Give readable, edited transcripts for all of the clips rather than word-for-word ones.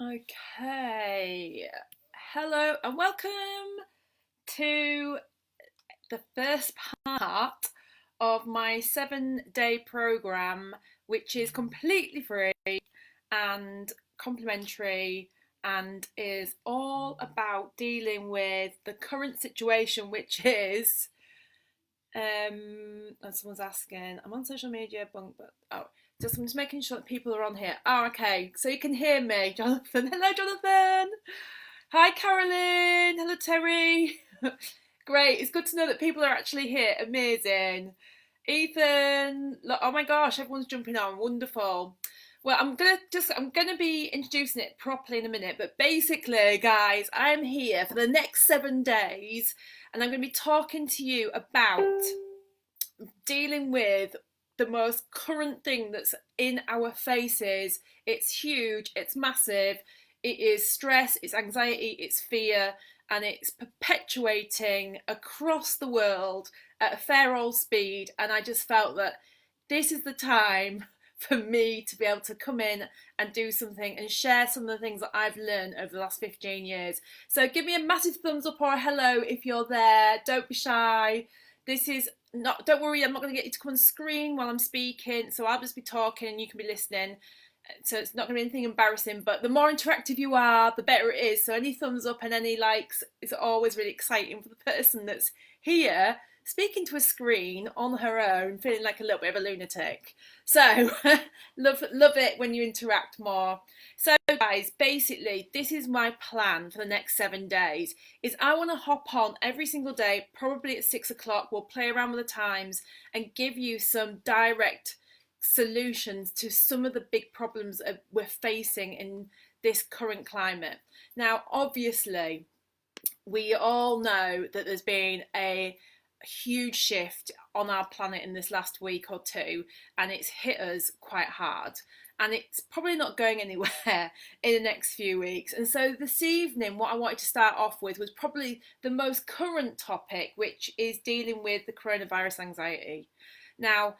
Okay, hello and welcome to the first part of my 7-day program, which is completely free and complimentary and is all about dealing with the current situation, which is and someone's asking, I'm on social media, but I'm just making sure that people are on here. Oh, okay, so you can hear me, Jonathan. Hello, Jonathan. Hi, Carolyn. Hello, Terry. Great. It's good to know that people are actually here. Amazing. Ethan. Look, oh my gosh, everyone's jumping on. Wonderful. Well, I'm gonna be introducing it properly in a minute, but basically, guys, I'm here for the next 7 days, and I'm gonna be talking to you about dealing with the most current thing that's in our faces. It's huge, it's massive, it is stress, it's anxiety, it's fear, and it's perpetuating across the world at a fair old speed. And I just felt that this is the time for me to be able to come in and do something and share some of the things that I've learned over the last 15 years. So give me a massive thumbs up or a hello if you're there. Don't be shy. This is not, don't worry, I'm not going to get you to come on screen while I'm speaking, so I'll just be talking and you can be listening. So it's not going to be anything embarrassing, but the more interactive you are, the better it is. So any thumbs up and any likes is always really exciting for the person that's here speaking to a screen on her own, feeling like a little bit of a lunatic. So love it when you interact more. So guys, basically this is my plan for the next 7 days. Is I want to hop on every single day, probably at 6 o'clock. We'll play around with the times and give you some direct solutions to some of the big problems that we're facing in this current climate. Now, obviously, we all know that there's been a huge shift on our planet in this last week or two, and it's hit us quite hard. And it's probably not going anywhere in the next few weeks. And so this evening, what I wanted to start off with was probably the most current topic, which is dealing with the coronavirus anxiety. Now,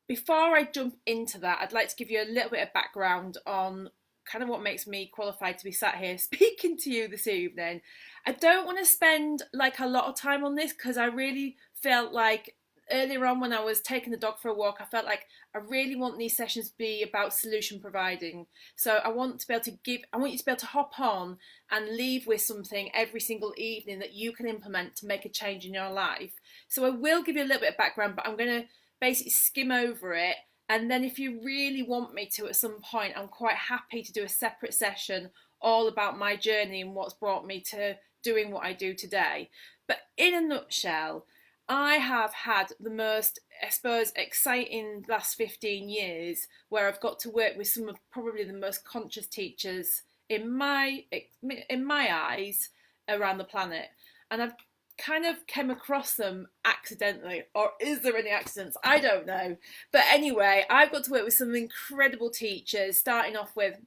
before I jump into that, I'd like to give you a little bit of background on kind of what makes me qualified to be sat here speaking to you this evening. I don't want to spend like a lot of time on this because I really felt like earlier on when I was taking the dog for a walk, I felt like I really want these sessions to be about solution providing. So I want you to be able to hop on and leave with something every single evening that you can implement to make a change in your life. So I will give you a little bit of background, but I'm going to basically skim over it. And then if you really want me to at some point, I'm quite happy to do a separate session all about my journey and what's brought me to doing what I do today. But in a nutshell, I have had the most, I suppose, exciting last 15 years where I've got to work with some of probably the most conscious teachers in my eyes around the planet. And I've kind of came across them accidentally, or is there any accidents? I don't know. But anyway, I've got to work with some incredible teachers, starting off with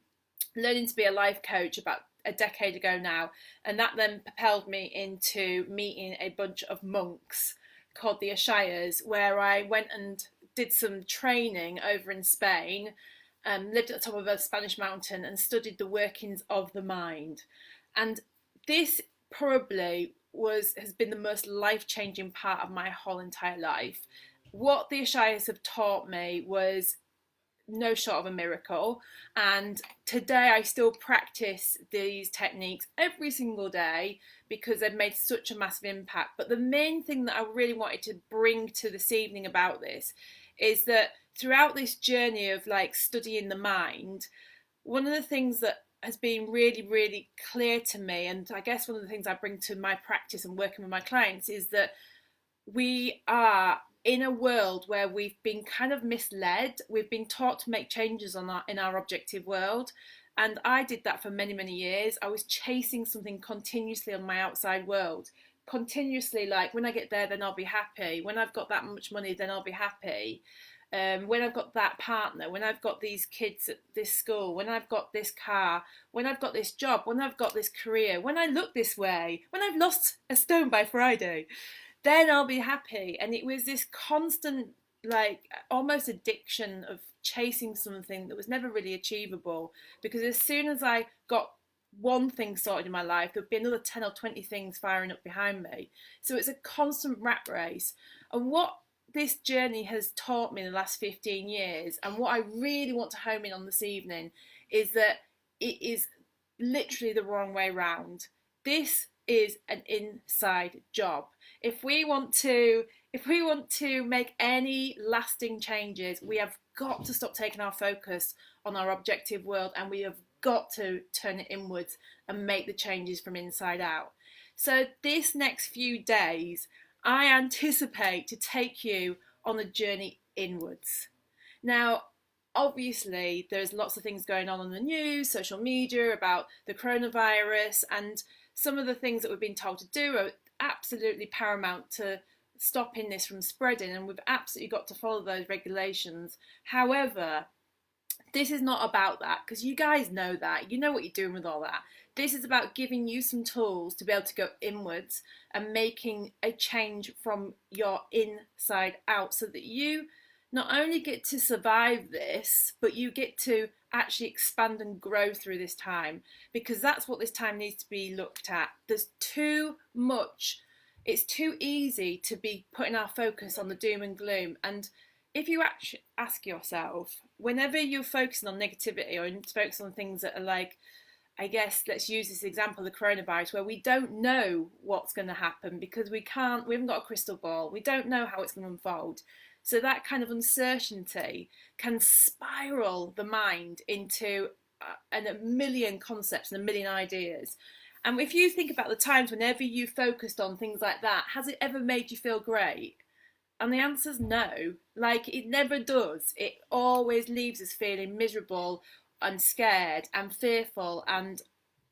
learning to be a life coach about a decade ago now, and that then propelled me into meeting a bunch of monks called the Ashayas, where I went and did some training over in Spain, lived at the top of a Spanish mountain and studied the workings of the mind. And this probably has been the most life-changing part of my whole entire life. What the Ashayas have taught me was no short of a miracle, and today I still practice these techniques every single day because they've made such a massive impact. But the main thing that I really wanted to bring to this evening about this is that throughout this journey of like studying the mind, one of the things that has been really, really clear to me, and I guess one of the things I bring to my practice and working with my clients, is that we are in a world where we've been kind of misled. We've been taught to make changes in our objective world. And I did that for many, many years. I was chasing something continuously on my outside world. Continuously, like, when I get there, then I'll be happy. When I've got that much money, then I'll be happy. When I've got that partner, when I've got these kids at this school, when I've got this car, when I've got this job, when I've got this career, when I look this way, when I've lost a stone by Friday, then I'll be happy. And it was this constant, like, almost addiction of chasing something that was never really achievable, because as soon as I got one thing sorted in my life, there'd be another 10 or 20 things firing up behind me. So it's a constant rat race. And what this journey has taught me in the last 15 years, and what I really want to home in on this evening, is that it is literally the wrong way round. This is an inside job. If we want to make any lasting changes, we have got to stop taking our focus on our objective world, and we have got to turn it inwards and make the changes from inside out. So this next few days, I anticipate to take you on a journey inwards. Now, obviously, there's lots of things going on the news, social media about the coronavirus, and some of the things that we've been told to do are absolutely paramount to stopping this from spreading, and we've absolutely got to follow those regulations. However, this is not about that, because you guys know that. You know what you're doing with all that. This is about giving you some tools to be able to go inwards and making a change from your inside out, so that you not only get to survive this, but you get to actually expand and grow through this time, because that's what this time needs to be looked at. There's too much. It's too easy to be putting our focus on the doom and gloom. And if you actually ask yourself, whenever you're focusing on negativity or focusing on things that are like, I guess, let's use this example, the coronavirus, where we don't know what's going to happen because we haven't got a crystal ball. We don't know how it's going to unfold. So that kind of uncertainty can spiral the mind into a million concepts and a million ideas. And if you think about the times whenever you focused on things like that, has it ever made you feel great? And the answer's no. Like, it never does. It always leaves us feeling miserable and scared and fearful, and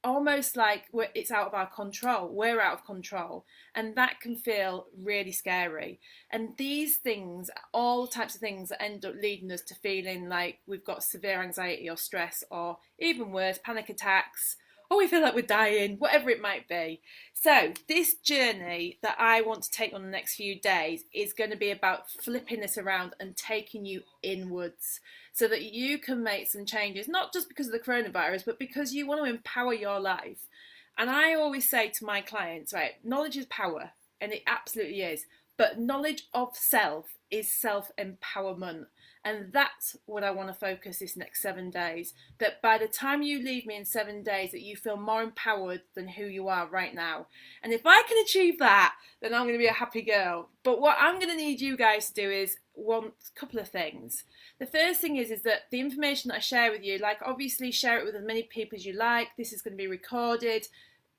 almost like it's out of our control. We're out of control, and that can feel really scary. And these things, all types of things that end up leading us to feeling like we've got severe anxiety or stress, or even worse, panic attacks, or we feel like we're dying, whatever it might be. So this journey that I want to take on the next few days is going to be about flipping this around and taking you inwards, so that you can make some changes, not just because of the coronavirus, but because you want to empower your life. And I always say to my clients, right, knowledge is power, and it absolutely is. But knowledge of self is self-empowerment. And that's what I want to focus this next 7 days. That by the time you leave me in 7 days, that you feel more empowered than who you are right now. And if I can achieve that, then I'm going to be a happy girl. But what I'm going to need you guys to do is a couple of things. The first thing is that the information that I share with you, like, obviously share it with as many people as you like. This is going to be recorded.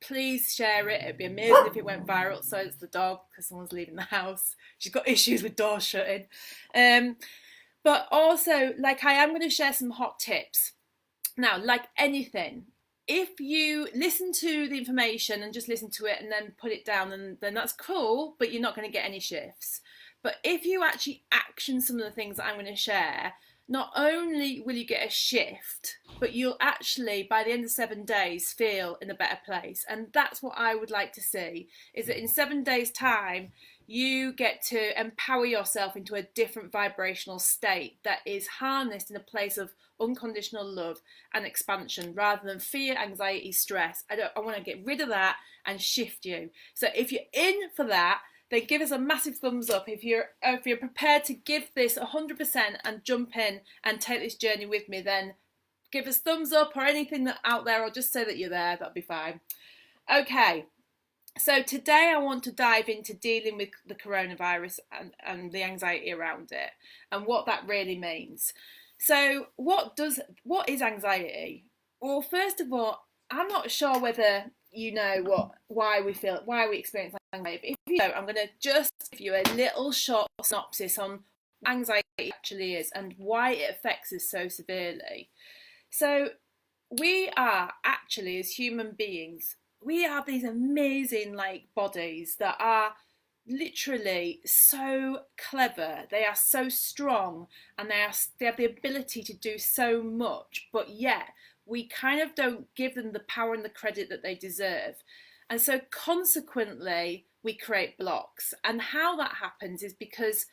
Please share it. It'd be amazing if it went viral. So it's the dog, because someone's leaving the house. She's got issues with doors shutting. But also, like, I am going to share some hot tips. Now, like anything, if you listen to the information and just listen to it and then put it down, then that's cool, but you're not going to get any shifts. But if you actually action some of the things that I'm going to share, not only will you get a shift, but you'll actually, by the end of 7 days, feel in a better place. And that's what I would like to see, is that in 7 days' time, you get to empower yourself into a different vibrational state that is harnessed in a place of unconditional love and expansion, rather than fear, anxiety, stress. I want to get rid of that and shift you. So if you're in for that, then give us a massive thumbs up. If you're prepared to give this 100% and jump in and take this journey with me, then give us thumbs up or anything that out there, or just say that you're there. That'll be fine. Okay. So today I want to dive into dealing with the coronavirus and the anxiety around it, and what that really means. So what is anxiety? Well, first of all, I'm not sure whether you know why we experience anxiety. But if you don't, I'm going to just give you a little short synopsis on what anxiety actually is and why it affects us so severely. So we are actually, as human beings, we have these amazing bodies that are literally so clever. They are so strong, and they have the ability to do so much, but yet we kind of don't give them the power and the credit that they deserve. And so consequently, we create blocks. And how that happens is because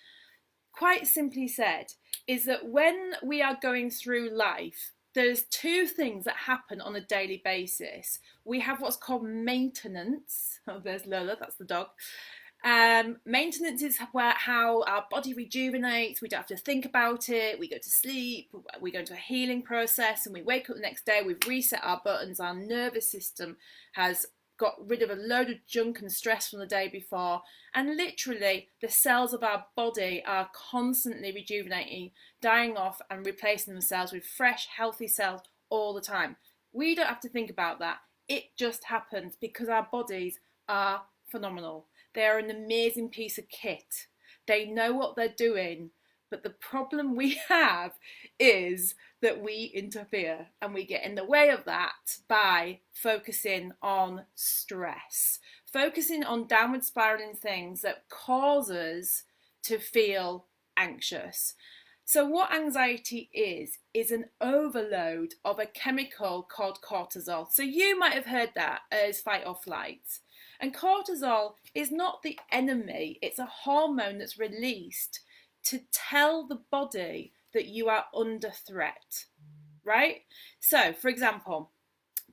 quite simply said, is that when we are going through life, there's two things that happen on a daily basis. We have what's called maintenance. Oh, there's Lola, that's the dog. Maintenance is how our body rejuvenates. We don't have to think about it. We go to sleep. We go into a healing process, and we wake up the next day. We've reset our buttons. Our nervous system has got rid of a load of junk and stress from the day before, and literally the cells of our body are constantly rejuvenating, dying off and replacing themselves with fresh, healthy cells all the time. We don't have to think about that. It just happens because our bodies are phenomenal. They are an amazing piece of kit. They know what they're doing, but the problem we have is that we interfere and we get in the way of that by focusing on stress, focusing on downward spiraling things that cause us to feel anxious. So what anxiety is an overload of a chemical called cortisol. So you might have heard that as fight or flight. And cortisol is not the enemy, it's a hormone that's released to tell the body that you are under threat, right? So, for example,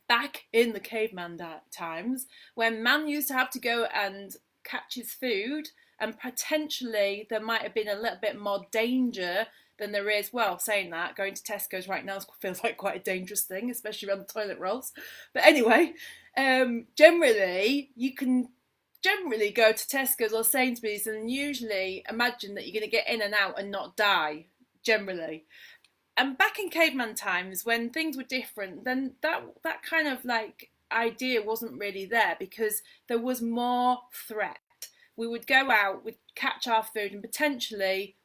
back in the caveman times, when man used to have to go and catch his food, and potentially there might have been a little bit more danger than there is, well, saying that, going to Tesco's right now feels like quite a dangerous thing, especially around the toilet rolls. But anyway, generally, you can generally go to Tesco's or Sainsbury's and usually imagine that you're going to get in and out and not die, generally. And back in caveman times, when things were different, then that kind of like idea wasn't really there because there was more threat. We would go out, we'd catch our food, and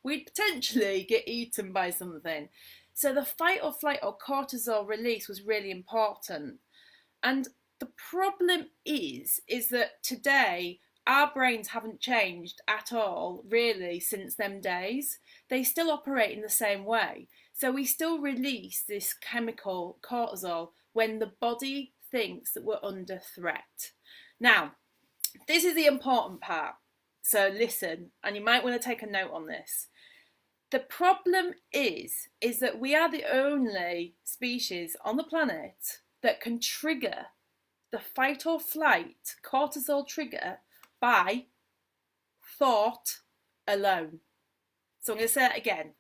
we'd potentially get eaten by something. So the fight or flight or cortisol release was really important. And the problem is that today our brains haven't changed at all, really, since them days. They still operate in the same way. So we still release this chemical cortisol when the body thinks that we're under threat. Now, this is the important part. So listen, and you might want to take a note on this. The problem is that we are the only species on the planet that can trigger the fight or flight cortisol trigger by thought alone. So I'm going to say it again.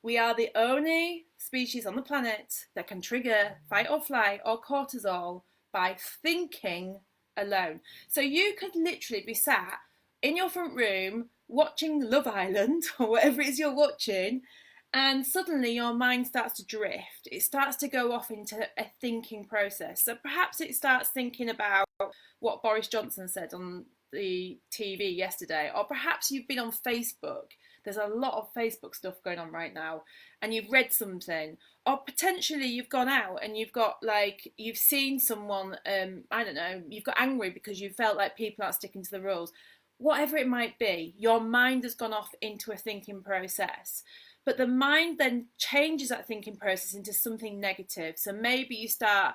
We are the only species on the planet that can trigger fight or flight or cortisol by thinking alone. So you could literally be sat in your front room watching Love Island or whatever it is you're watching, and suddenly your mind starts to drift. It starts to go off into a thinking process. So perhaps it starts thinking about what Boris Johnson said on the TV yesterday, or perhaps you've been on Facebook. There's a lot of Facebook stuff going on right now, and you've read something, or potentially you've gone out and you've seen someone, I don't know, you've got angry because you felt like people aren't sticking to the rules. Whatever it might be, your mind has gone off into a thinking process. But the mind then changes that thinking process into something negative. So maybe you start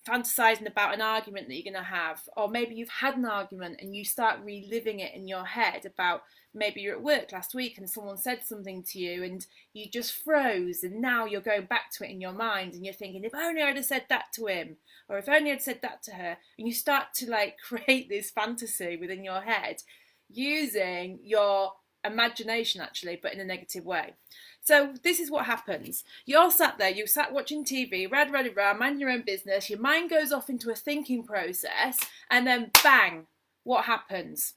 fantasizing about an argument that you're going to have, or maybe you've had an argument and you start reliving it in your head about maybe you're at work last week and someone said something to you and you just froze, and now you're going back to it in your mind and you're thinking, if only I'd have said that to him, or if only I'd said that to her. And you start to create this fantasy within your head using your imagination, actually, but in a negative way. So this is what happens. You're sat there, you sat watching TV, minding your own business, your mind goes off into a thinking process, and then bang, what happens?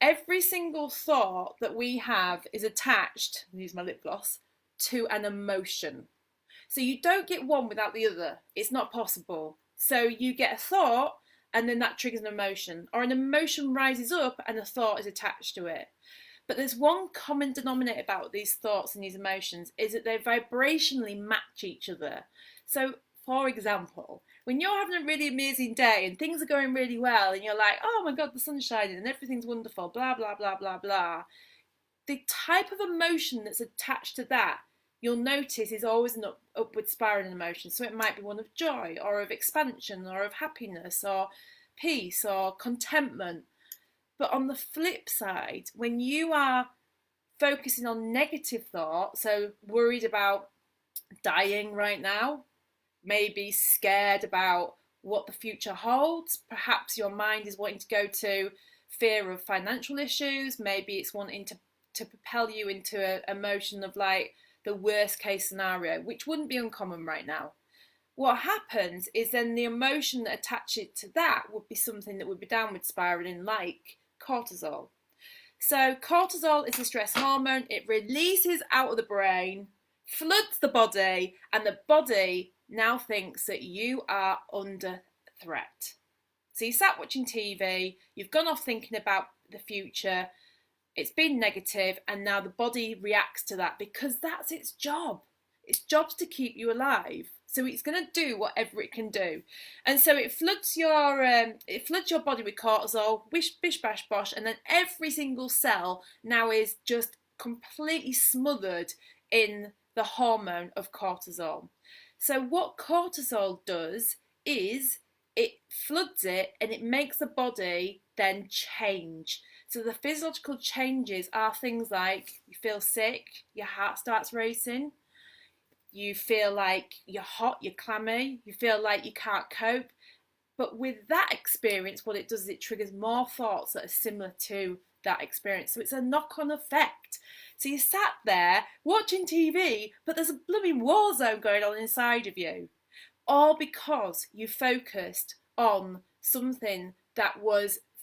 Every single thought that we have is attached, I'll use my lip gloss, to an emotion. So you don't get one without the other. It's not possible. So you get a thought, and then that triggers an emotion, or an emotion rises up and a thought is attached to it. But there's one common denominator about these thoughts and these emotions, is that they vibrationally match each other. So, for example, when you're having a really amazing day and things are going really well and you're like, oh my God, the sun's shining and everything's wonderful, blah, blah, blah, blah, blah. The type of emotion that's attached to that, you'll notice, is always an upward spiraling emotion. So it might be one of joy or of expansion or of happiness or peace or contentment. But on the flip side, when you are focusing on negative thought, so worried about dying right now, maybe scared about what the future holds, perhaps your mind is wanting to go to fear of financial issues, maybe it's wanting to propel you into an emotion of like the worst case scenario, which wouldn't be uncommon right now. What happens is then the emotion that attaches to that would be something that would be downward spiraling, like cortisol. So cortisol is a stress hormone. It releases out of the brain, floods the body, and the body now thinks that you are under threat. So you sat watching TV, you've gone off thinking about the future, it's been negative, and now the body reacts to that because that's its job. Its job's to keep you alive. So it's going to do whatever it can do, and so it floods your body with cortisol, bish bash bosh, and then every single cell now is just completely smothered in the hormone of cortisol. So what cortisol does is it floods it and it makes the body then change. So the physiological changes are things like you feel sick, your heart starts racing, you feel like you're hot, you're clammy, you feel like you can't cope. But with that experience, what it does is it triggers more thoughts that are similar to that experience. So it's a knock-on effect. So you sat there watching TV, but there's a blooming war zone going on inside of you. All because you focused on something that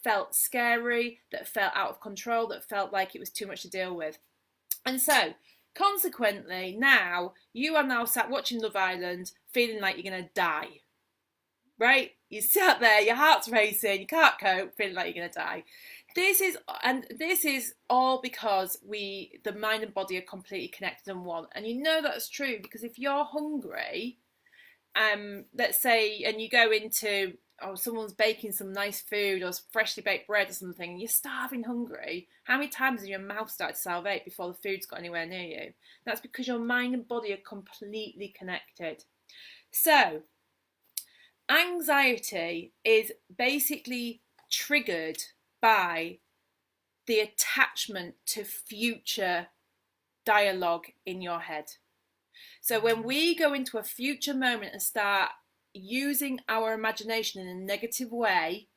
felt scary, that felt out of control, that felt like it was too much to deal with. And so consequently, now you are now sat watching Love Island feeling like you're going to die, right? You sat there, your heart's racing, you can't cope, feeling like you're going to die. This is all because the mind and body are completely connected and one. And you know that's true because if you're hungry, let's say, and you go into, someone's baking some nice food or freshly baked bread or something, and you're starving hungry, how many times has your mouth started to salivate before the food's got anywhere near you? That's because your mind and body are completely connected. So, anxiety is basically triggered by the attachment to future dialogue in your head. So when we go into a future moment and start using our imagination in a negative way,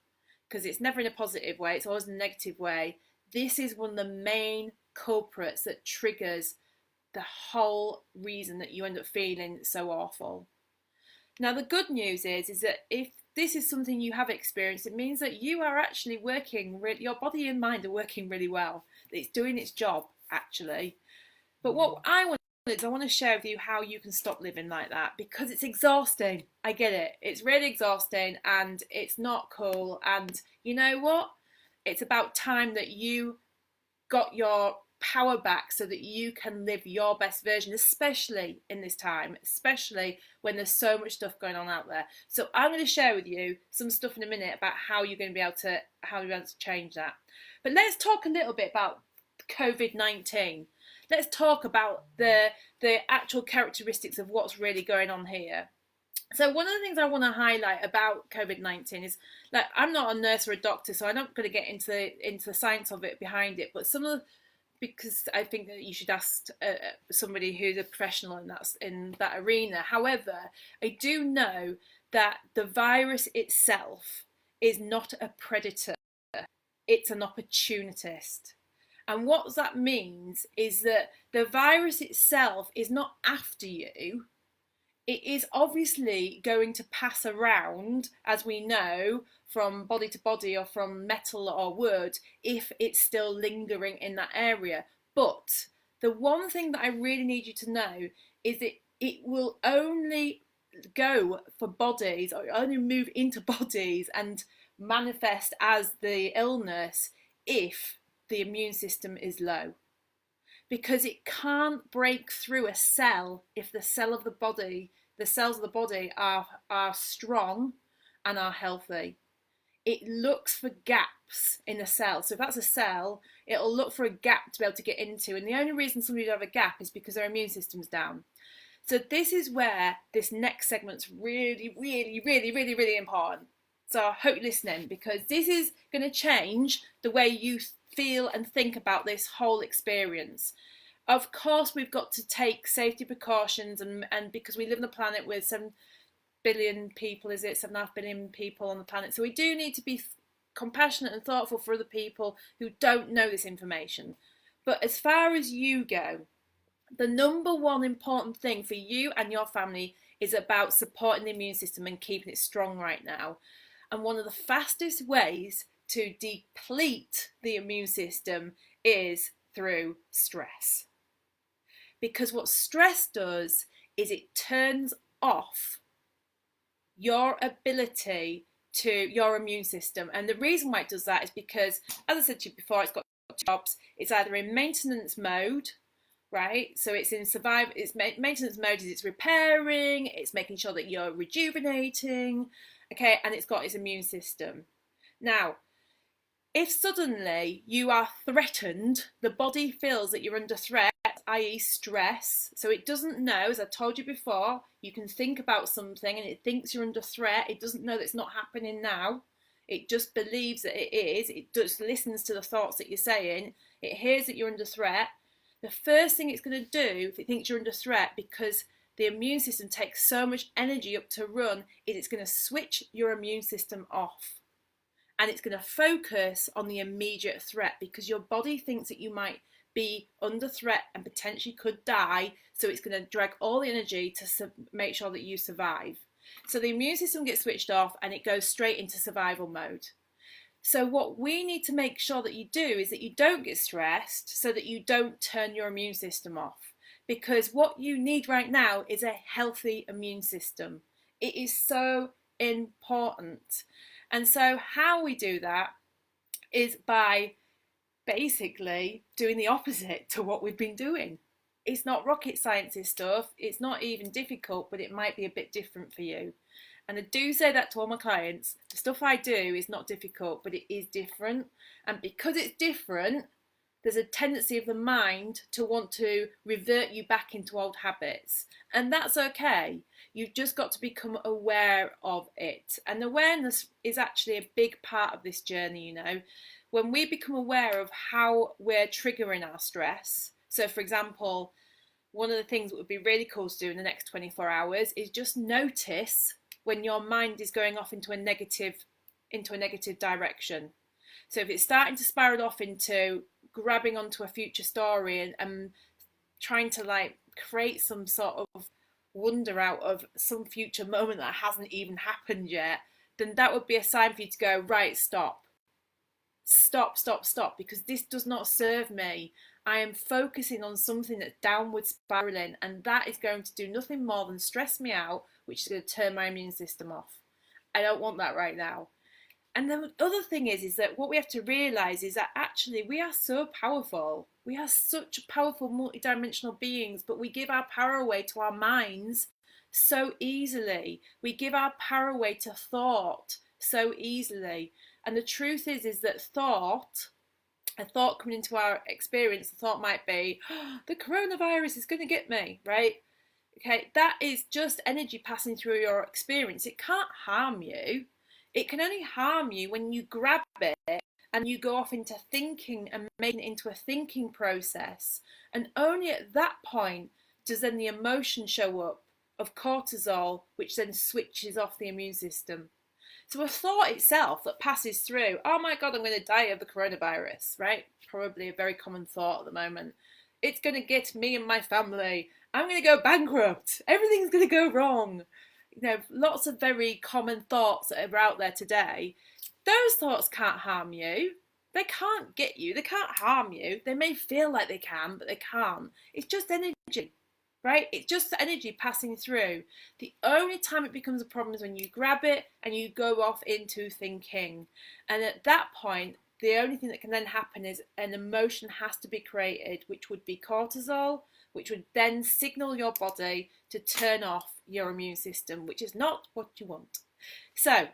because it's never in a positive way, it's always in a negative way, this is one of the main culprits that triggers the whole reason that you end up feeling so awful. Now the good news is that if this is something you have experienced, it means that you are actually working, your body and mind are working really well. It's doing its job, actually. But what I want to share with you how you can stop living like that, because it's exhausting. I get it. It's really exhausting and it's not cool. And you know what? It's about time that you got your power back so that you can live your best version, especially in this time, especially when there's so much stuff going on out there. So I'm going to share with you some stuff in a minute about how you're going to be able to change that. But let's talk a little bit about COVID-19. Let's talk about the actual characteristics of what's really going on here. So one of the things I want to highlight about COVID-19 is, like, I'm not a nurse or a doctor, so I'm not going to get into the science of it behind it, but because I think that you should ask somebody who's a professional in that arena. However, I do know that the virus itself is not a predator, it's an opportunist. And what that means is that the virus itself is not after you. It is obviously going to pass around, as we know, from body to body or from metal or wood, if it's still lingering in that area. But the one thing that I really need you to know is that it will only go for bodies, or only move into bodies and manifest as the illness if the immune system is low. Because it can't break through a cell if the cells of the body are strong and are healthy. It looks for gaps in a cell. So if that's a cell, it'll look for a gap to be able to get into. And the only reason somebody would have a gap is because their immune system's down. So this is where this next segment's really, really, really, really, really important. So I hope you're listening, because this is going to change the way you feel and think about this whole experience. Of course, we've got to take safety precautions, and because we live on a planet with 7 billion people, is it 7.5 billion people on the planet? So we do need to be compassionate and thoughtful for other people who don't know this information. But as far as you go, the number one important thing for you and your family is about supporting the immune system and keeping it strong right now. And one of the fastest ways to deplete the immune system is through stress. Because what stress does is it turns off your ability to your immune system. And the reason why it does that is because, as I said to you before, it's got two jobs. It's either in maintenance mode, right? So it's in survival. It's maintenance mode is it's repairing, it's making sure that you're rejuvenating, okay, and it's got its immune system. Now, if suddenly you are threatened, the body feels that you're under threat, i.e. stress. So it doesn't know, as I told you before, you can think about something and it thinks you're under threat. It doesn't know that it's not happening now. It just believes that it is. It just listens to the thoughts that you're saying. It hears that you're under threat. The first thing it's going to do, if it thinks you're under threat, because the immune system takes so much energy up to run, is it's going to switch your immune system off. And it's going to focus on the immediate threat, because your body thinks that you might be under threat and potentially could die. So it's going to drag all the energy to make sure that you survive. So the immune system gets switched off and it goes straight into survival mode. So what we need to make sure that you do is that you don't get stressed, so that you don't turn your immune system off. Because what you need right now is a healthy immune system. It is so important. And so how we do that is by basically doing the opposite to what we've been doing. It's not rocket science stuff. It's not even difficult, but it might be a bit different for you. And I do say that to all my clients. The stuff I do is not difficult, but it is different. And because it's different, there's a tendency of the mind to want to revert you back into old habits. And that's okay. You've just got to become aware of it. And awareness is actually a big part of this journey, you know. When we become aware of how we're triggering our stress. So, for example, one of the things that would be really cool to do in the next 24 hours is just notice when your mind is going off into a negative direction. So if it's starting to spiral off into grabbing onto a future story and trying to like create some sort of wonder out of some future moment that hasn't even happened yet, then that would be a sign for you to go, right, stop, because this does not serve me. I am focusing on something that's downward spiraling, and that is going to do nothing more than stress me out, which is going to turn my immune system off. I don't want that right now. And the other thing is that what we have to realise is that actually we are so powerful. We are such powerful multidimensional beings, but we give our power away to our minds so easily. We give our power away to thought so easily. And the truth is that a thought coming into our experience, the thought might be, oh, the coronavirus is going to get me, right? Okay, that is just energy passing through your experience. It can't harm you. It can only harm you when you grab it and you go off into thinking and making it into a thinking process. And only at that point does then the emotion show up of cortisol, which then switches off the immune system. So a thought itself that passes through, oh my God, I'm going to die of the coronavirus, right? Probably a very common thought at the moment. It's going to get me and my family. I'm going to go bankrupt. Everything's going to go wrong. You know, lots of very common thoughts that are out there today. Those thoughts can't harm you. They can't get you. They can't harm you. They may feel like they can, but they can't. It's just energy, right? It's just the energy passing through. The only time it becomes a problem is when you grab it and you go off into thinking. And at that point, the only thing that can then happen is an emotion has to be created, which would be cortisol, which would then signal your body to turn off your immune system, which is not what you want. So,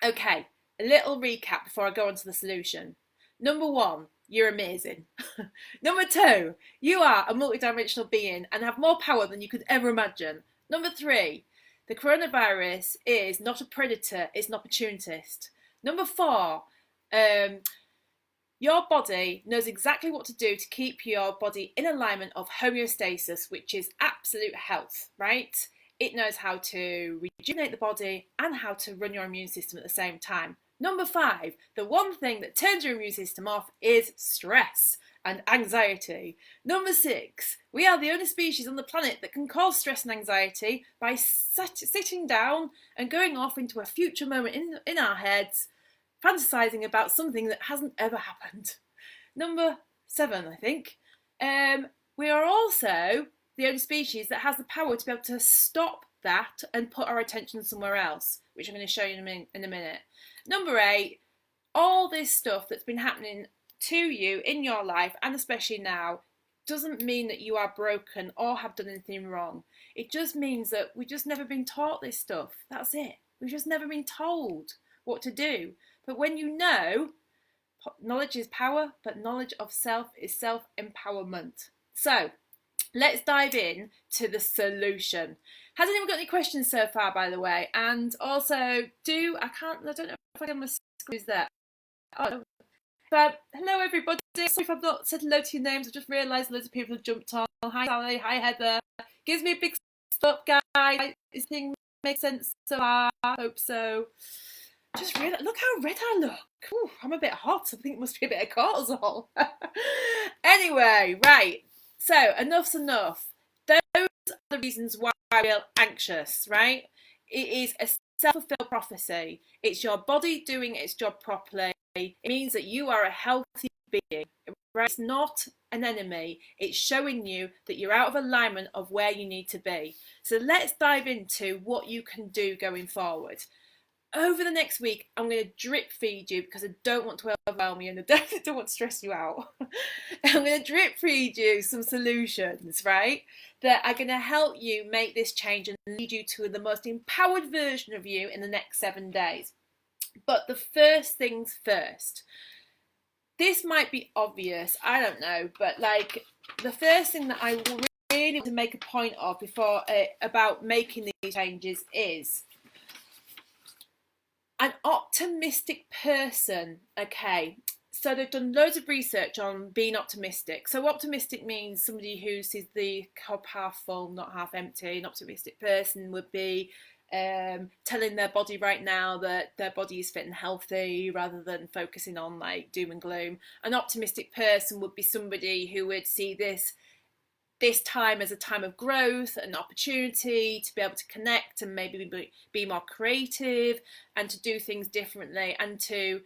okay, a little recap before I go on to the solution. Number one, you're amazing. Number two, you are a multidimensional being and have more power than you could ever imagine. Number three, The coronavirus is not a predator, it's an opportunist. Number 4, your body knows exactly what to do to keep your body in alignment of homeostasis, which is absolute health, right? It knows how to rejuvenate the body and how to run your immune system at the same time. Number 5, the one thing that turns your immune system off is stress and anxiety. Number 6, we are the only species on the planet that can cause stress and anxiety by sitting down and going off into a future moment in our heads, fantasizing about something that hasn't ever happened. Number 7, I think, we are also the only species that has the power to be able to stop that and put our attention somewhere else, which I'm going to show you in a minute. Number 8, all this stuff that's been happening to you in your life, and especially now, doesn't mean that you are broken or have done anything wrong. It just means that we've just never been taught this stuff. That's it. We've just never been told what to do. But when you know, knowledge is power, but knowledge of self is self-empowerment. So let's dive in to the solution. Has anyone got any questions so far, by the way? And also, I don't know if I can squeeze that. Oh, no. But hello, everybody. Sorry if I've not said hello to your names. I've just realised loads of people have jumped on. Hi, Sally. Hi, Heather. Gives me a big stop, guys. This thing makes sense so far. I hope so. Just realised, look how red I look. Ooh, I'm a bit hot. I think it must be a bit of cortisol. Anyway, right. So, enough's enough. Those are the reasons why I feel anxious, right? It is a self-fulfilled prophecy. It's your body doing its job properly. It means that you are a healthy being. Right? It's not an enemy. It's showing you that you're out of alignment of where you need to be. So let's dive into what you can do going forward. Over the next week, I'm going to drip feed you because I don't want to overwhelm you and I definitely don't want to stress you out. I'm going to drip feed you some solutions, right, that are going to help you make this change and lead you to the most empowered version of you in the next 7 days. But the first things first. This might be obvious, I don't know, but like the first thing that I really want to make a point of before about making these changes is an optimistic person. Okay, so they've done loads of research on being optimistic. So optimistic means somebody who sees the cup half full, not half empty. An optimistic person would be telling their body right now that their body is fit and healthy rather than focusing on like doom and gloom. An optimistic person would be somebody who would see this time as a time of growth, an opportunity to be able to connect and maybe be more creative and to do things differently and to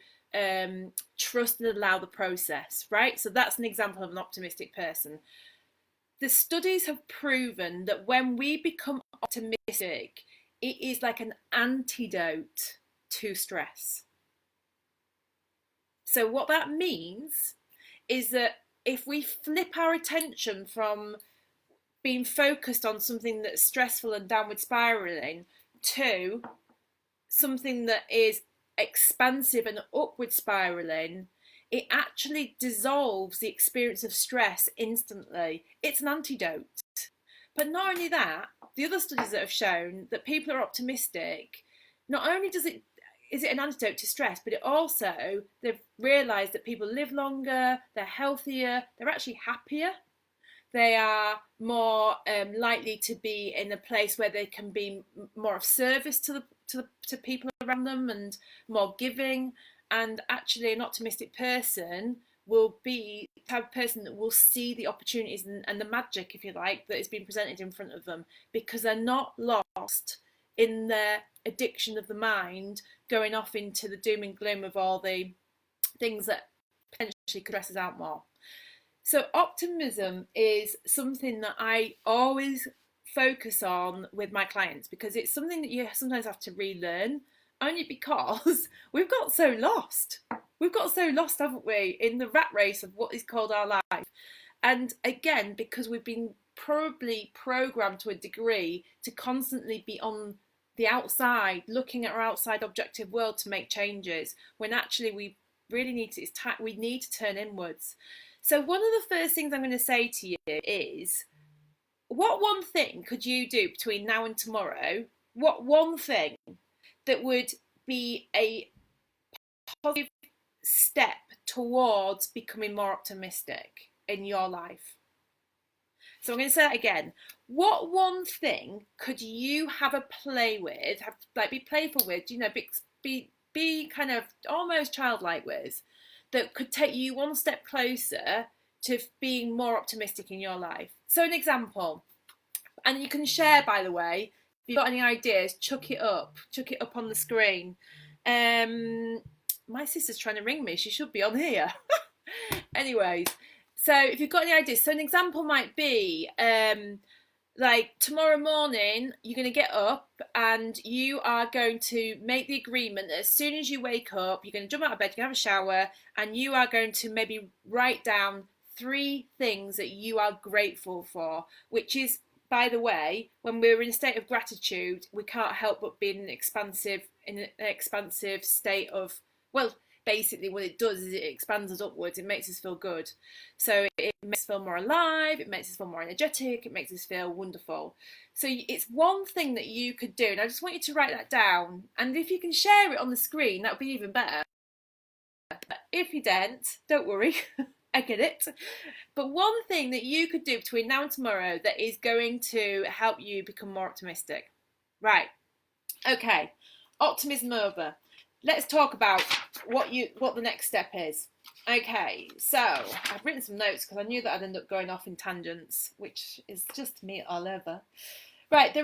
trust and allow the process, right? So that's an example of an optimistic person. The studies have proven that when we become optimistic, it is like an antidote to stress. So what that means is that if we flip our attention from being focused on something that's stressful and downward spiraling to something that is expansive and upward spiraling, it actually dissolves the experience of stress instantly. It's an antidote. But not only that, the other studies that have shown that people are optimistic, not only is it an antidote to stress, but it also, they've realised that people live longer, they're healthier, they're actually happier, they are more likely to be in a place where they can be more of service to people around them and more giving. And actually an optimistic person will be the type of person that will see the opportunities and the magic, if you like, that is being presented in front of them, because they're not lost in their addiction of the mind, going off into the doom and gloom of all the things that potentially could stress us out more. So optimism is something that I always focus on with my clients, because it's something that you sometimes have to relearn, only because we've got so lost. We've got so lost, haven't we, in the rat race of what is called our life. And again, because we've been probably programmed to a degree to constantly be on the outside, looking at our outside objective world to make changes, when actually we really need to, we need to turn inwards. So one of the first things I'm going to say to you is, what one thing could you do between now and tomorrow what one thing that would be a positive step towards becoming more optimistic in your life? So I'm going to say that again. What one thing could you have a play with, have like be playful with, be kind of almost childlike with, that could take you one step closer to being more optimistic in your life? So an example, and you can share, by the way, if you've got any ideas, chuck it up on the screen. My sister's trying to ring me. She should be on here. Anyways, so if you've got any ideas, so an example might be like tomorrow morning, you're going to get up and you are going to make the agreement that as soon as you wake up, you're going to jump out of bed, you're going to have a shower, and you are going to maybe write down 3 things that you are grateful for, which is, by the way, when we're in a state of gratitude, we can't help but be in an expansive state of, well, basically what it does is it expands us upwards. It makes us feel good. So it makes us feel more alive, it makes us feel more energetic, it makes us feel wonderful. So it's one thing that you could do, and I just want you to write that down. And if you can share it on the screen, that would be even better. If you don't worry. I get it. But one thing that you could do between now and tomorrow that is going to help you become more optimistic. Right. Okay. Optimism over. Let's talk about what the next step is. Okay, so I've written some notes because I knew that I'd end up going off in tangents, which is just me all over. Right, the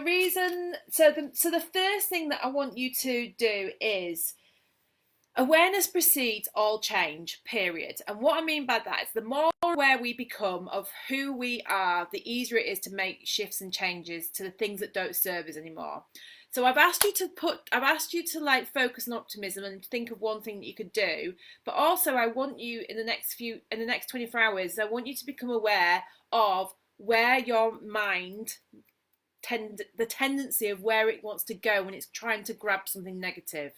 first thing that I want you to do is awareness precedes all change, period. And what I mean by that is the more aware we become of who we are, the easier it is to make shifts and changes to the things that don't serve us anymore. So I've asked you to like focus on optimism and think of one thing that you could do. But also I want you in the next 24 hours, I want you to become aware of where your mind the tendency of where it wants to go when it's trying to grab something negative.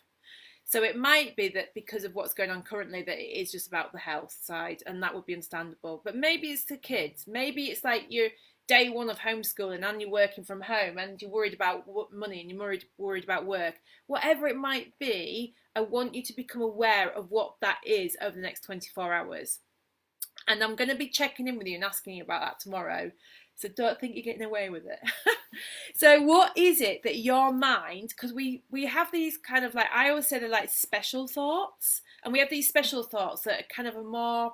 So it might be that because of what's going on currently that it is just about the health side, and that would be understandable. But maybe it's the kids. Maybe it's like your day one of homeschooling and you're working from home and you're worried about money and you're worried about work. Whatever it might be, I want you to become aware of what that is over the next 24 hours. And I'm going to be checking in with you and asking you about that tomorrow. So don't think you're getting away with it. So what is it that your mind, because we have these kind of like, I always say they're like special thoughts, and we have these special thoughts that are kind of more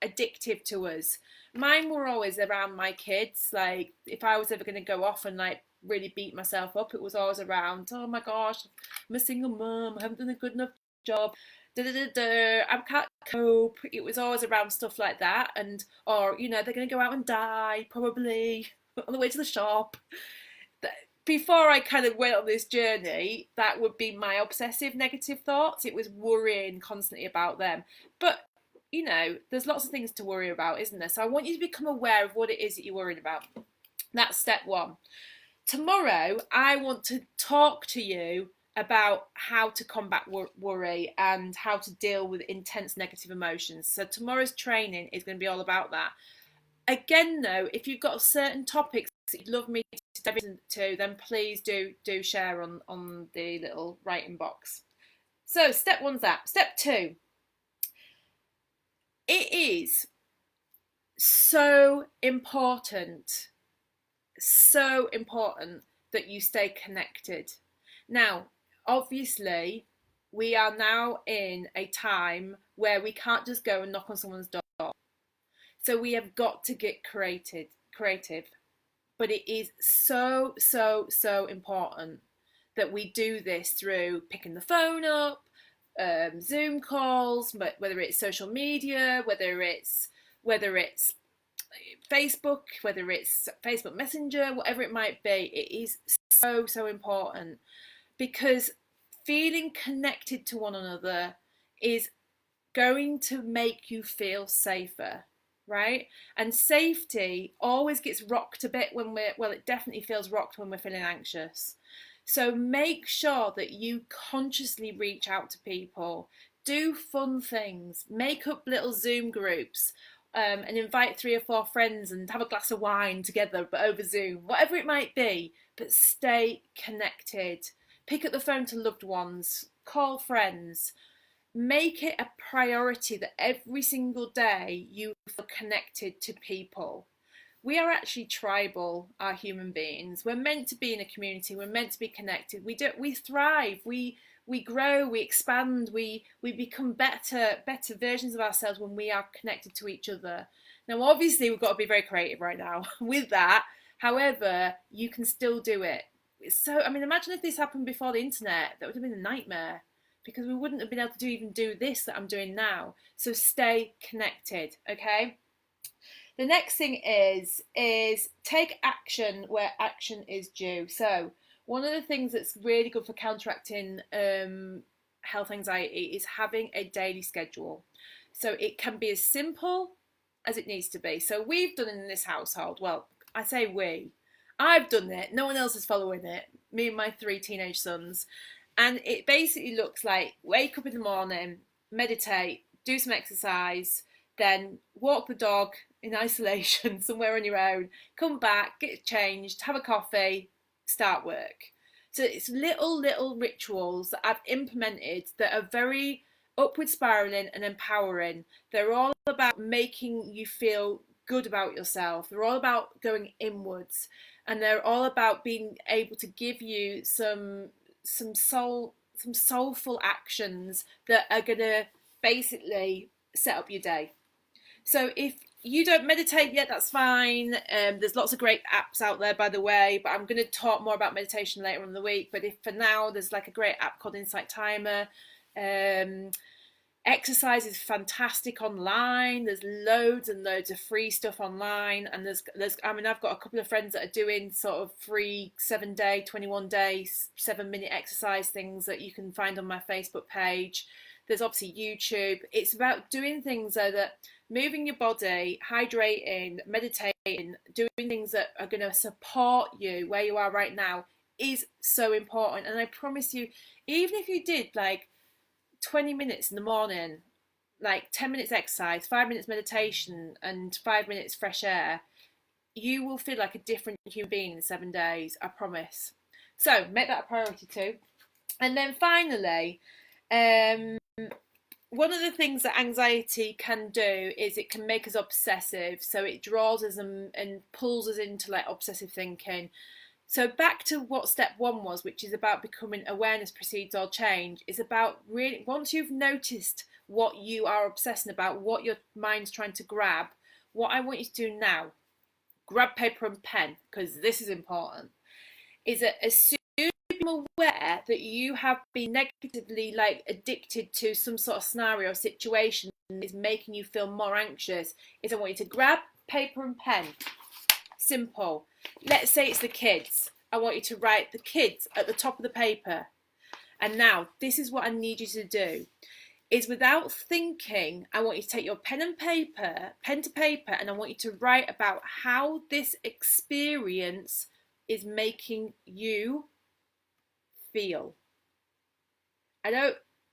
addictive to us. Mine were always around my kids. Like if I was ever going to go off and like really beat myself up, it was always around, oh my gosh, I'm a single mum, I haven't done a good enough job. I can't cope. It was always around stuff like that, or they're going to go out and die probably on the way to the shop. Before I kind of went on this journey, that would be my obsessive negative thoughts. It was worrying constantly about them. But there's lots of things to worry about, isn't there? So I want you to become aware of what it is that you're worried about. That's step 1. Tomorrow, I want to talk to you about how to combat worry and how to deal with intense negative emotions. So tomorrow's training is going to be all about that. Again, though, if you've got certain topics that you'd love me to dive into, then please do share on the little writing box. So step 1's that. Step 2. It is so important that you stay connected. Now, obviously, we are now in a time where we can't just go and knock on someone's door. So we have got to get creative. But it is so important that we do this through picking the phone up, Zoom calls, whether it's social media, whether it's Facebook, whether it's Facebook Messenger, whatever it might be. It is so important, because feeling connected to one another is going to make you feel safer, right? And safety always gets rocked a bit it definitely feels rocked when we're feeling anxious. So make sure that you consciously reach out to people, do fun things, make up little Zoom groups, and invite 3 or 4 friends and have a glass of wine together, but over Zoom, whatever it might be. but stay connected. Pick up the phone to loved ones, call friends. Make it a priority that every single day you feel connected to people. We are actually tribal, our human beings. We're meant to be in a community. We're meant to be connected. We thrive. We grow. We expand. We become better versions of ourselves when we are connected to each other. Now, obviously, we've got to be very creative right now with that. However, you can still do it. So, I mean, imagine if this happened before the internet. That would have been a nightmare, because we wouldn't have been able to even do this that I'm doing now. So stay connected, okay? The next thing is take action where action is due. So one of the things that's really good for counteracting health anxiety is having a daily schedule. So it can be as simple as it needs to be. So we've done it in this household. Well, I say we. I've done it. No one else is following it. Me and my 3 teenage sons. And it basically looks like wake up in the morning, meditate, do some exercise, then walk the dog in isolation somewhere on your own, come back, get changed, have a coffee, start work. So it's little rituals that I've implemented that are very upward spiraling and empowering. They're all about making you feel good about yourself. They're all about going inwards, and they're all about being able to give you some soulful actions that are going to basically set up your day. So if you don't meditate yet, that's fine. There's lots of great apps out there, by the way, but I'm going to talk more about meditation later on in the week. But if for now, there's like a great app called Insight Timer. Exercise is fantastic online. There's loads and loads of free stuff online, and there's I mean, I've got a couple of friends that are doing sort of free 7-day, 21-day, 7-minute exercise things that you can find on my Facebook page. There's obviously YouTube. It's about doing things so that moving your body, hydrating, meditating, doing things that are going to support you where you are right now is so important. And I promise you, even if you did like 20 minutes in the morning, like 10 minutes exercise, 5 minutes meditation, and 5 minutes fresh air, you will feel like a different human being in 7 days, I promise. So make that a priority too. And then finally, one of the things that anxiety can do is it can make us obsessive. So it draws us and pulls us into like obsessive thinking. So back to what step 1 was, which is about becoming awareness precedes all change. It's about really, once you've noticed what you are obsessing about, what your mind's trying to grab, what I want you to do now, grab paper and pen, because this is important, is that as soon as you become aware that you have been negatively like addicted to some sort of scenario or situation that is making you feel more anxious, is I want you to grab paper and pen. Simple. Let's say it's the kids. I want you to write the kids at the top of the paper. And now, this is what I need you to do. Is without thinking, I want you to take your pen to paper, and I want you to write about how this experience is making you feel.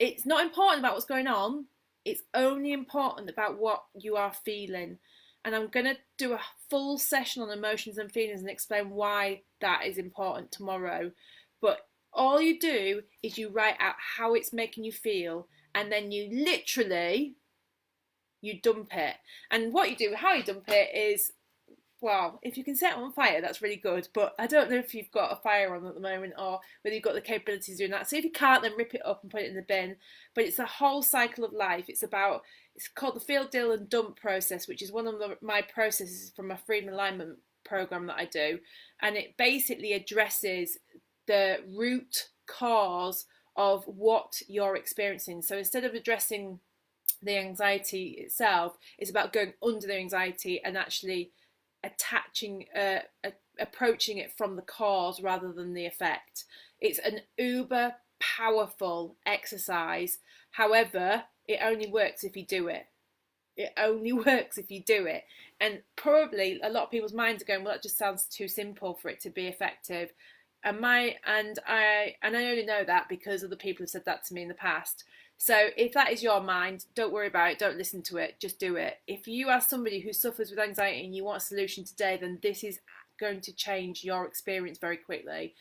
It's not important about what's going on. It's only important about what you are feeling. And I'm going to do a full session on emotions and feelings and explain why that is important tomorrow. But all you do is you write out how it's making you feel, and then you literally, you dump it. And what you do, how you dump it is, well, if you can set it on fire, that's really good. But I don't know if you've got a fire on at the moment or whether you've got the capabilities of doing that. So if you can't, then rip it up and put it in the bin. But it's a whole cycle of life. It's called the feel, deal and dump process, which is one of my processes from my freedom alignment program that I do. And it basically addresses the root cause of what you're experiencing. So instead of addressing the anxiety itself, it's about going under the anxiety and actually approaching it from the cause rather than the effect. It's an uber powerful exercise. However, it only works if you do it. It only works if you do it. And probably a lot of people's minds are going, well, that just sounds too simple for it to be effective. And I only know that because other people have said that to me in the past. So if that is your mind, don't worry about it, don't listen to it, just do it. If you are somebody who suffers with anxiety and you want a solution today, then this is going to change your experience very quickly.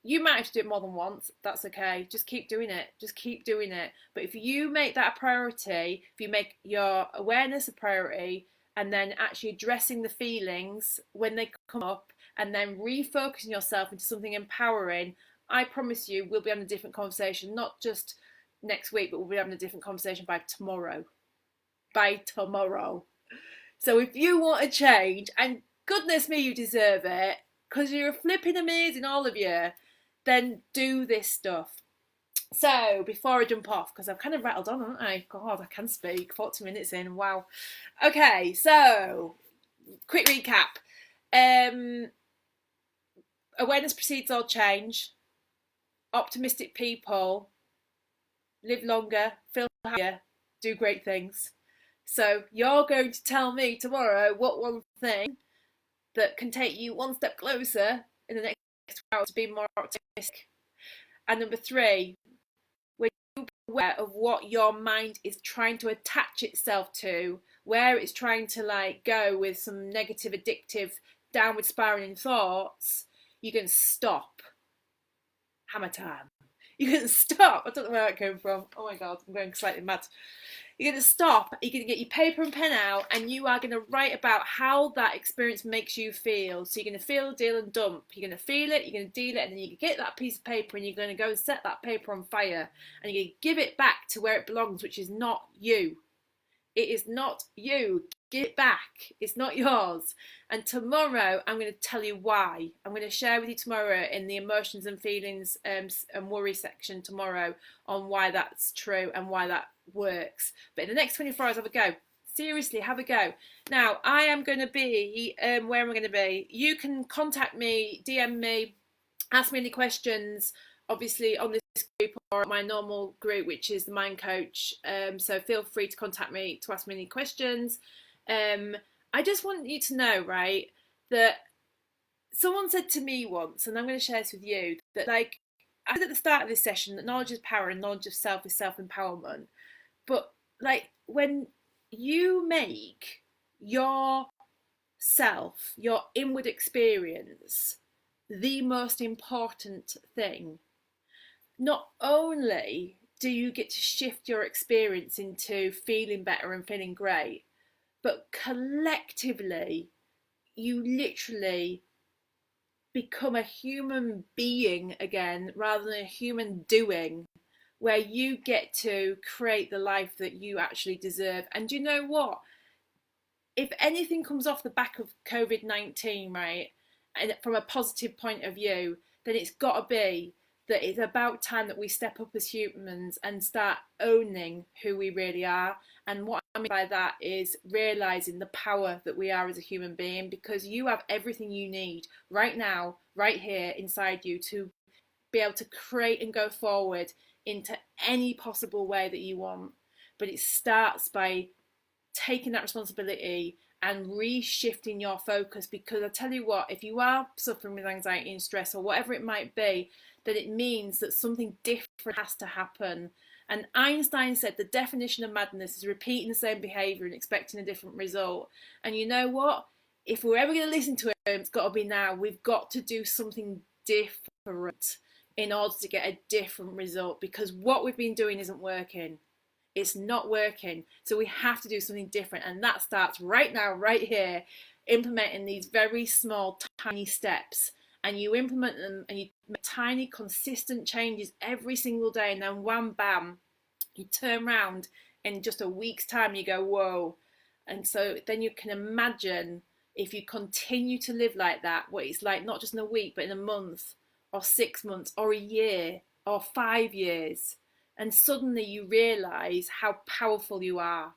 You might have to do it more than once. That's okay. Just keep doing it. Just keep doing it. But if you make that a priority, if you make your awareness a priority, and then actually addressing the feelings when they come up, and then refocusing yourself into something empowering, I promise you we'll be having a different conversation, not just next week, but we'll be having a different conversation by tomorrow. By tomorrow. So if you want a change, and goodness me, you deserve it, because you're flipping amazing, all of you, then do this stuff. So before I jump off, because I've kind of rattled on, haven't I? God, I can speak. 40 minutes in, wow. Okay, so quick recap. Awareness precedes all change. Optimistic people live longer, feel happier, do great things. So you're going to tell me tomorrow what one thing that can take you one step closer in the next 2 hours to be more optimistic. And number 3, when you're aware of what your mind is trying to attach itself to, where it's trying to like go with some negative, addictive, downward spiraling thoughts, you can stop. Hammer time. You can stop. I don't know where that came from. Oh my God, I'm going slightly mad. You're going to stop, you're going to get your paper and pen out, and you are going to write about how that experience makes you feel. So you're going to feel, deal and dump. You're going to feel it, you're going to deal it, and then you get that piece of paper and you're going to go and set that paper on fire. And you're going to give it back to where it belongs, which is not you. It is not you. Give it back. It's not yours. And tomorrow, I'm going to tell you why. I'm going to share with you tomorrow in the emotions and feelings and worry section tomorrow on why that's true and why that works. But in the next 24 hours, have a go. Seriously, have a go. Now, I am going to be, where am I going to be? You can contact me, DM me, ask me any questions, obviously on this group or my normal group, which is the Mind Coach. So feel free to contact me to ask me any questions. I just want you to know, right, that someone said to me once, and I'm going to share this with you, that like I said at the start of this session that knowledge is power and knowledge of self is self-empowerment. But like when you make your self, your inward experience, the most important thing, not only do you get to shift your experience into feeling better and feeling great, but collectively, you literally become a human being again rather than a human doing, where you get to create the life that you actually deserve. And you know what? If anything comes off the back of COVID-19, right, and from a positive point of view, then it's got to be that it's about time that we step up as humans and start owning who we really are. And what I mean by that is realizing the power that we are as a human being, because you have everything you need right now, right here inside you to be able to create and go forward into any possible way that you want. But it starts by taking that responsibility and reshifting your focus, because I tell you what, if you are suffering with anxiety and stress or whatever it might be, then it means that something different has to happen. And Einstein said the definition of madness is repeating the same behaviour and expecting a different result. And you know what? If we're ever going to listen to him, it's got to be now. We've got to do something different in order to get a different result, because what we've been doing isn't working. It's not working. So we have to do something different. And that starts right now, right here, implementing these very small, tiny steps. And you implement them and you make tiny, consistent changes every single day. And then wham, bam, you turn around in just a week's time, you go, whoa. And so then you can imagine if you continue to live like that, what it's like, not just in a week, but in a month or 6 months or a year or 5 years. And suddenly you realise how powerful you are.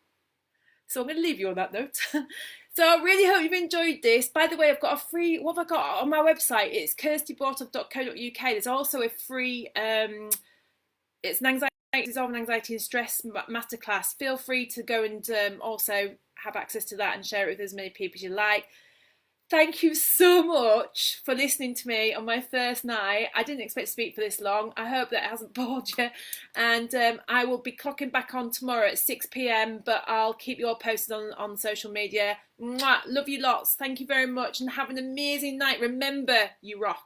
So I'm going to leave you on that note. So I really hope you've enjoyed this. By the way, I've got a free, what have I got on my website? It's kirstybortov.co.uk. There's also a free, it's an anxiety, dissolving anxiety and stress masterclass. Feel free to go and also have access to that and share it with as many people as you like. Thank you so much for listening to me on my first night. I didn't expect to speak for this long. I hope that it hasn't bored you. And I will be clocking back on tomorrow at 6 p.m, but I'll keep you all posted on social media. Mwah! Love you lots. Thank you very much and have an amazing night. Remember, you rock.